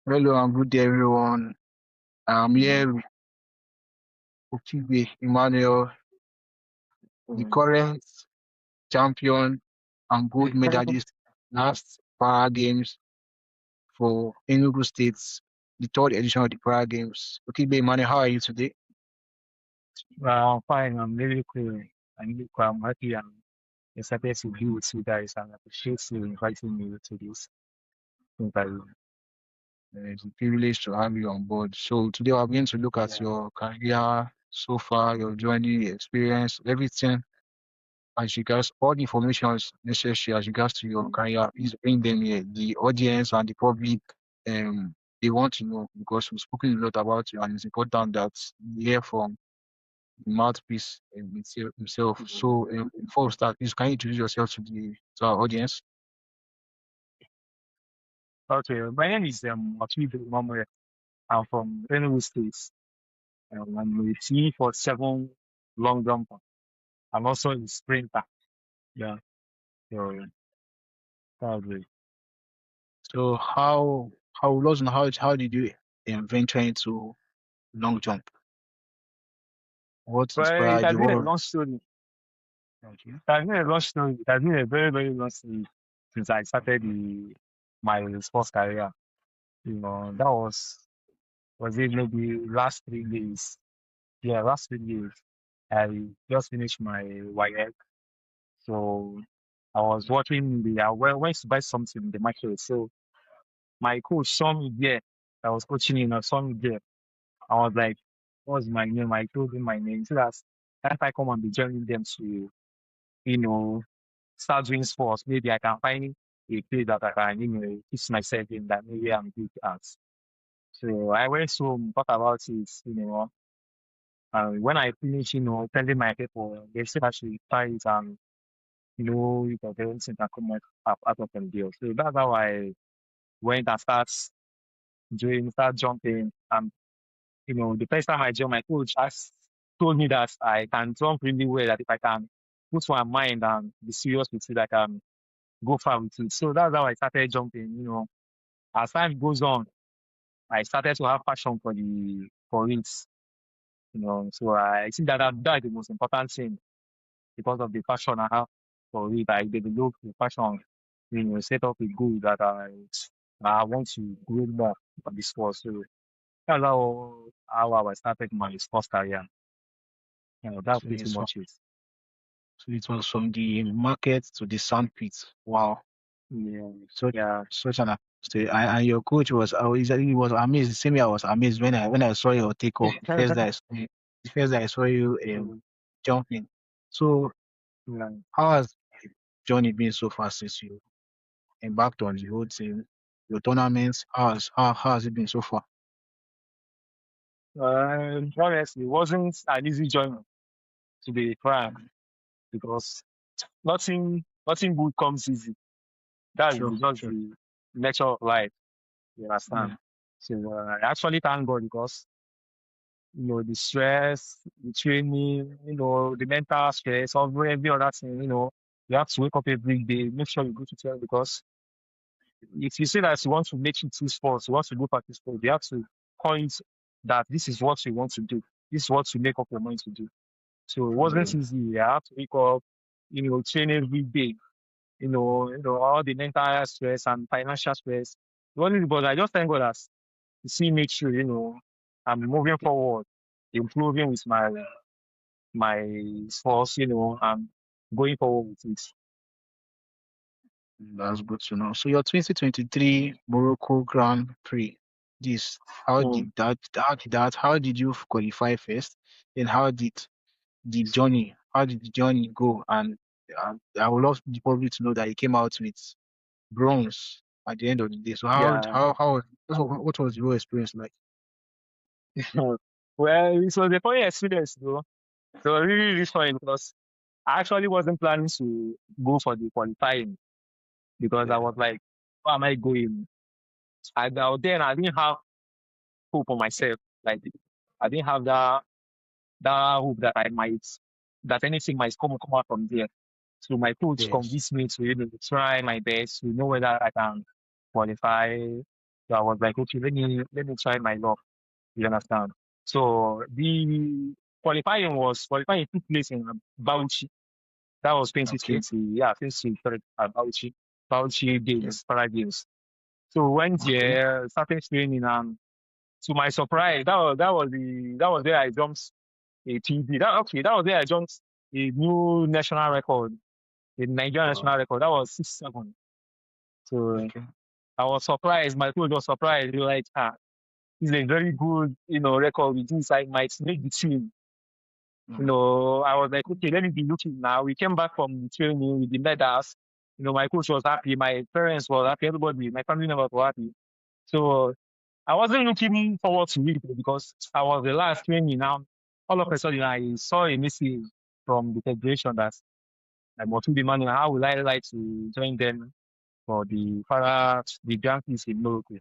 Hello and good day, everyone. I'm Mm, here with Okibe Emmanuel, the mm. current champion and gold medalist last Para Games for Enugu State, the third edition of the Para Games. Okibe Emmanuel, how are you today? Well, I'm fine. I'm really cool. I'm really cool. I'm happy and excited to be with you guys and appreciate you inviting me to this interview. It's a privilege to have you on board. So today we're going to look at Yeah. your career so far, your journey, your experience, everything as regards all the information is necessary as regards to your Mm. career. Please bring them here. The audience and the public, they want to know because we've spoken a lot about you, and it's important that you hear from the mouthpiece himself. So, before we start, please can you introduce yourself to our audience? Okay, my name is Okibe Emmanuel. I'm from Enugu State. I'm a T for 7 long jumper. I'm also a sprinter. Yeah. So that's it. So, how lost and how did you venture into long jump? What But it inspired has you? been a What? long story. Okay. It has been a long story. It has been a very, very long story since I started my sports career. That was it maybe last 3 days. Yeah, last 3 days. I just finished my YX. So I was watching went to buy something in the market. So my coach saw me there. I was coaching him, I saw me there. I was like, what's my name? I told him my name. So that's if I come and be joining them to, you know, start doing sports, maybe I can find a place that I can, teach myself in that maybe I'm good at. So I went home, thought about it. When I finished, telling my people, they said I should try it and, if everything can come out of them deal. So that's how I went and start jumping. And, the first time I jumped, my coach has told me that I can jump really well, that if I can put my mind and be serious with it, I can go far with it. So that's how I started jumping. As time goes on, I started to have passion for it. So I think that's the most important thing because of the passion I have for it. I developed the passion, set up a goal that I want to grow more on the sport. So that's how I started my sports career. That's So pretty it's much it. So it was from the market to the sandpit. Wow. Yeah, Such yeah. such an story. And your coach was he was amazed. The same way I was amazed when I saw your takeoff. The first day I saw you Mm, jumping. So yeah. how has the journey been so far since you embarked on the whole thing? Your tournaments, how has it been so far? Honestly, it wasn't an easy journey to be frank because nothing good comes easy. That's Sure, just sure. the nature of life. You Yeah. understand? So I actually thank God because the stress, the training, the mental stress, every other thing. You have to wake up every day, make sure you go to train because if you say that you want to make it to sports, you want to go practice sport, you have to point that this is what you want to do. This is what you make up your mind to do. So it wasn't Yeah. easy. I have to wake up, train every day. All the mental stress and financial stress. But I just thank God that you see make sure, I'm moving forward, improving with my sports, and going forward with it. That's good to know. So your 2023 Morocco Grand Prix, this Mm. how did you qualify first? Then how did the journey go? And I would love the public to know that you came out with bronze at the end of the day. So Yeah. what was your experience like? Well, it was a funny experience, though. So really, really funny because I actually wasn't planning to go for the qualifying because I Yeah, was like, where am I going? Then I didn't have hope on myself. Like I didn't have that hope that anything might come out from there. So my coach yes. convinced me to try my best to know whether I can qualify. So I was like, okay, let me try my luck. You understand? So the qualifying took place in Bauchi. That was Okay. 2020. Yeah, 2023 at Bauchi Games, Para Games. So went Okay. there, started training, and to my surprise, that was where I jumped a TB. That was where I jumped a new national record, a Nigerian Wow. national record. That was 6'7". So Okay. I was surprised. My coach was surprised. They were like, it's a very good, record with this. I might make the team. Mm. I was like, okay, let me be looking now. We came back from the training with the medals. My coach was happy. My parents were happy. Everybody, my family members were happy. So I wasn't looking forward to it because I was the last training. Now, all of a sudden, I saw a message from the federation that I'm Okibe Emmanuel. How would I like to join them for the Grand Prix in Morocco?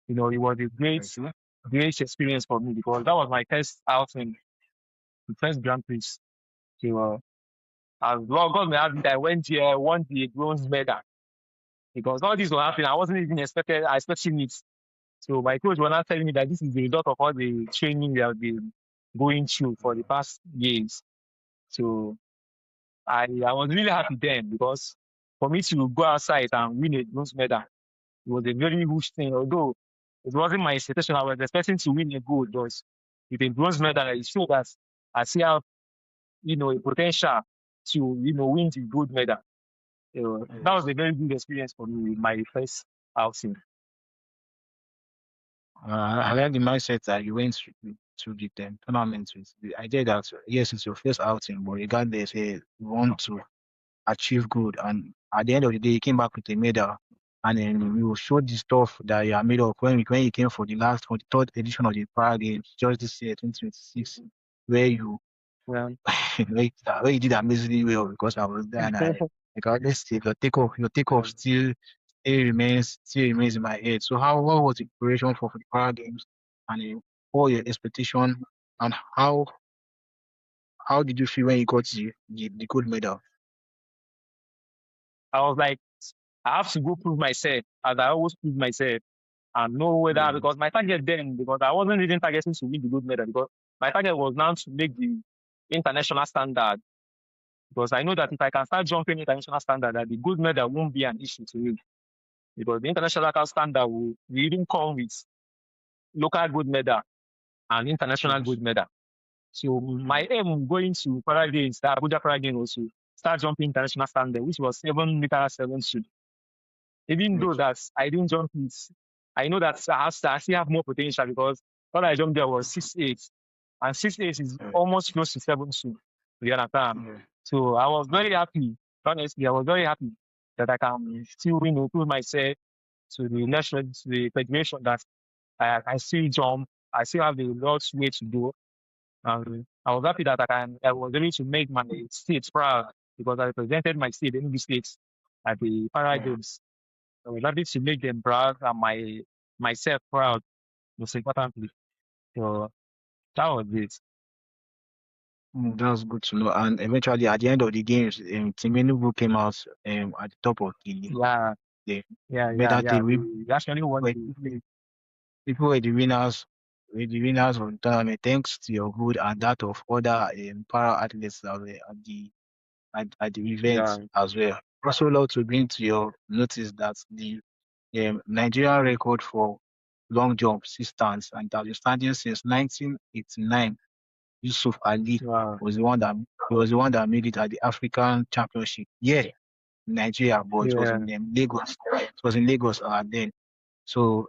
It was a Okay. great experience for me because that was my first outing, the first Grand Prix. So, as Lord God may have it, I went here, won the bronze medal because all this was happening. I wasn't even expecting it. So my coach was not telling me that this is the result of all the training we have been going through for the past years. So I was really happy then because for me to go outside and win a bronze medal, it was a very huge thing. Although it wasn't my expectation, I was expecting to win a gold, but with a bronze medal, it showed that I still have, a potential to, win the gold medal. That was Yes. a very good experience for me with my first outing. I like the mindset that you went to the tournament with. The idea that yes, it's your first outing, but regardless, you want to achieve good, and at the end of the day, you came back with a medal, and then you showed the stuff that you are made of when you came for the third edition of the Prague Games just this year, 2026, where you Well, where you did amazingly well because I was there and I can honestly say your takeoff still remains in my head. So what was the preparation for the Para Games and what were your expectation and how did you feel when you got the gold medal? I was like, I have to go prove myself, as I always prove myself, and know whether Yes. because my target then, because I wasn't even targeting to win the gold medal, because my target was now to make the international standard. Because I know that if I can start jumping international standard, that the gold medal won't be an issue to me. Because the international standard will even come with local gold medal and international Yes. gold medal. So Mm. my aim going to Para Games, the Abuja Para Games, was to start jumping international standard, which was 7 meters 7 feet. Even though Yes. that I didn't jump it, I know that I still have more potential because what I jumped there was 6'8", and 6'8" is Yes. almost close to 7'2". You understand? Yes. So I was very happy. Honestly, I was very happy that I can still, prove myself to the federation that I still jump. I still have a lot way to do. I was happy that I was able to make my state proud because I represented my state, Enugu State, at the Para Yeah. Games. I was happy to make them proud and myself proud, most importantly. So that was it. That's good to know. And eventually, at the end of the games, Team Enugu came out at the top of Yeah, the yeah, yeah, medal yeah. table. We actually won Were- People were the winners of the tournament, thanks to your good and that of other para athletes that were at the event yeah, as well. Also, love to bring to your notice that the Nigerian record for long jump still stands and it has been standing since 1989. Yusuf Ali yeah, was the one that was the one that made it at the African Championship. Yeah, in Nigeria, but it was yeah, in Lagos. It was in Lagos then. So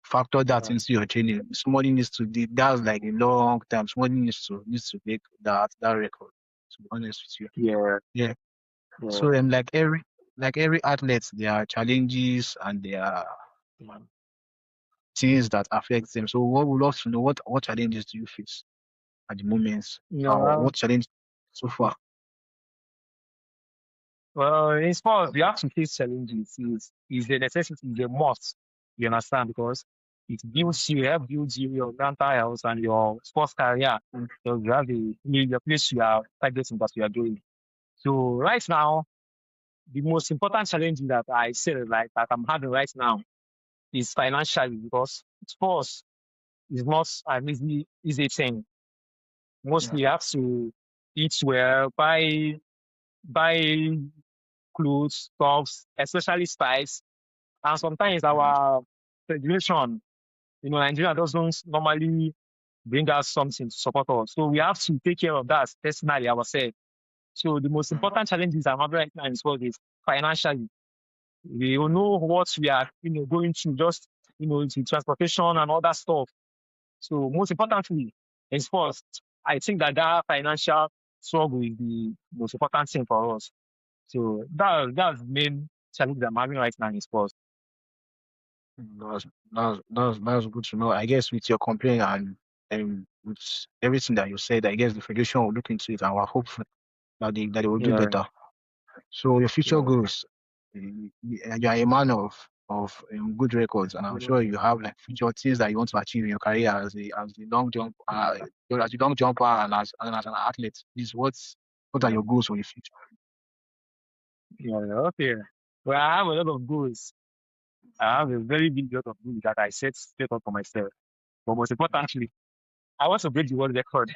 factor that yeah, into your training. Somebody needs to do that's like a long time. Somebody needs to make that record. To be honest with you. yeah, Yeah. yeah. So like every athlete, there are challenges and there are things that affect them. So what we love to know what challenges do you face at the moment? Or Well, what challenge so far? well, in sports, you have to face challenges. Is a necessity, is a must. You understand? Because it help build you your mental health and your sports career. So you have the place you are targeting that you are doing. So right now, the most important challenge that I say like that I'm having right now is financially because sports is not an easy thing. Yeah. Mostly you have to eat well, buy clothes, stuffs, especially spice. And sometimes Mm. our federation, Nigeria doesn't normally bring us something to support us. So we have to take care of that personally ourselves. So the most Mm. important challenges I'm having right now in sport is financially. We don't know what we are, going through, just, into transportation and all that stuff. So most importantly, in sports, I think that financial struggle is the most important thing for us. So that's the main challenge I'm having right now in sports. That's good to know. I guess with your complaint and with everything that you said, I guess the federation will look into it and we're hopeful that they will do Yeah, better. So your future yeah. goals, you are a man of good records, and I'm sure you have like future things that you want to achieve in your career as the long jump, as a long jumper and as an athlete. What are Yeah, your goals for the future? yeah, okay. Well, I have a lot of goals. I have a very big lot of goals that I set up for myself. But most importantly, I want to break the world record.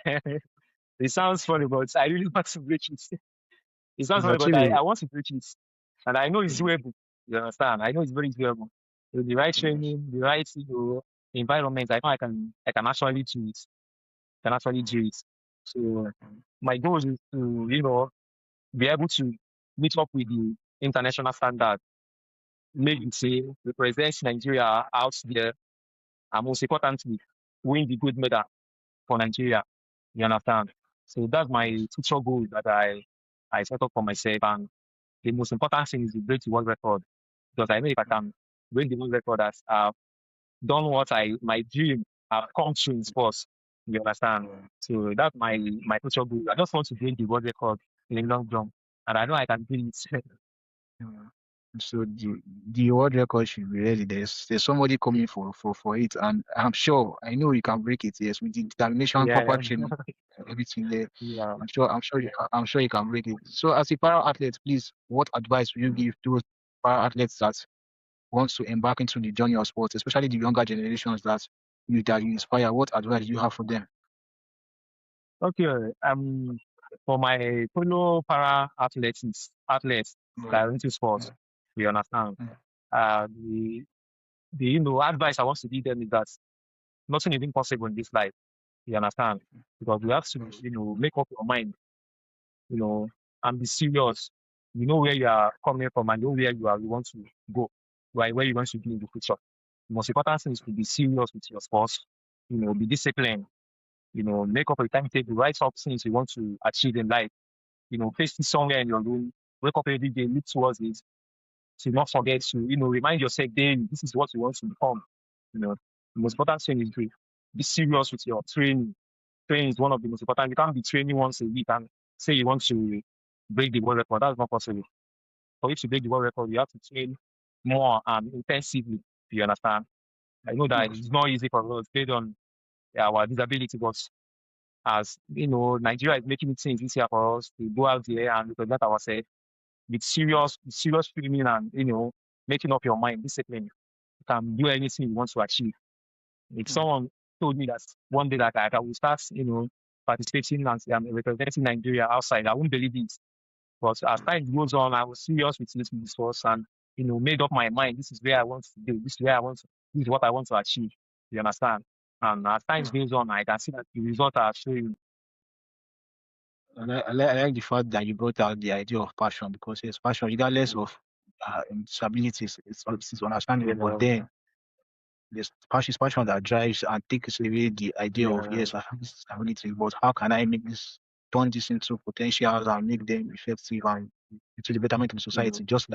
It sounds funny, but I really want to break it. It sounds It's funny, but I achievable. want to break it. And I know it's Mm. doable. You understand? I know it's very doable. With the right Yes. training, the right environment, I know I can actually do it. Can actually do it. So my goal is to, be able to meet up with the international standard, maybe say represent Nigeria out there, and most importantly, win the gold medal for Nigeria. You understand? So that's my Yes. future goal that I set up for myself. And the most important thing is to break the world record. Because I know if I Mm. can break the world record, as I've done what my dream have come true in sports. You understand? Yeah. So that's my future goal. I just want to break the world record in a long jump. And I know I can do it. Yeah. So the world record should be ready. There's somebody coming for it, and I'm sure I know you can break it. Yes, with the determination, proper Yeah, training, everything there. yeah. I'm sure you can break it. So as a para athlete, please, what advice will you give to para athletes that wants to embark into the journey of sports, especially the younger generations that you inspire? What advice do you have for them? Okay. For my fellow para athletes that Mm. are into sports, Mm. we understand. Mm. The advice I want to give them is that nothing is impossible in this life. You understand? Because we have to, Yes. make up your mind, you know, and be serious. You know where you are coming from and know where you want to go, right? Where you want to be in the future. The most important thing is to be serious with your sports, be disciplined, make up a timetable, write up things you want to achieve in life, paste it somewhere in your room, wake up every day, look towards it, to not forget to, remind yourself daily, this is what you want to become. The most important thing is to be serious with your training. Training is one of the most important. You can't be training once a week and say you want to break the world record. That's not possible. For you to break the world record, you have to train more and intensively. Do you understand? I know that Yes. it's not easy for us based on our disability, but as Nigeria is making it things easier for us to go out there and represent ourselves with serious training and making up your mind, discipline. You can do anything you want to achieve. If Mm. someone told me that one day that I will start, participating and representing Nigeria outside, I wouldn't believe it. But as time goes on, I was serious with this course and made up my mind. This is where I want to do. This is where I want to. This is what I want to achieve. You understand? And as time Yeah. goes on, I can see that the result are showing. I like the fact that you brought out the idea of passion because it's passion, regardless of disabilities, it's understandable. But Yeah, then there's passion that drives and takes away the idea of yeah, yes, I have this ability, but how can I turn this into potentials and make them effective and to the betterment of yeah, society, just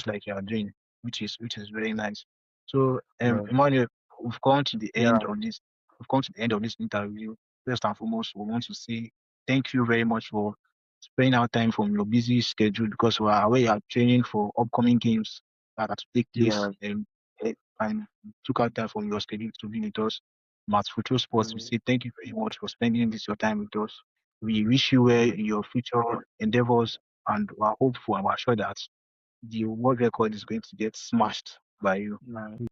like you are doing, which is very nice. So, yeah, Emmanuel, we've come to the end yeah, of this. We've come to the end of this interview. First and foremost, we want to say thank you very much for spending our time from your busy schedule because we are aware you are training for upcoming games that are to take place yeah, and took out time from your schedule to be with us. Matt Future Sports, we say thank you very much for spending this your time with us. We wish you well yeah, in your future endeavors and we are hopeful and we are sure that the world record is going to get smashed. by you. Nah,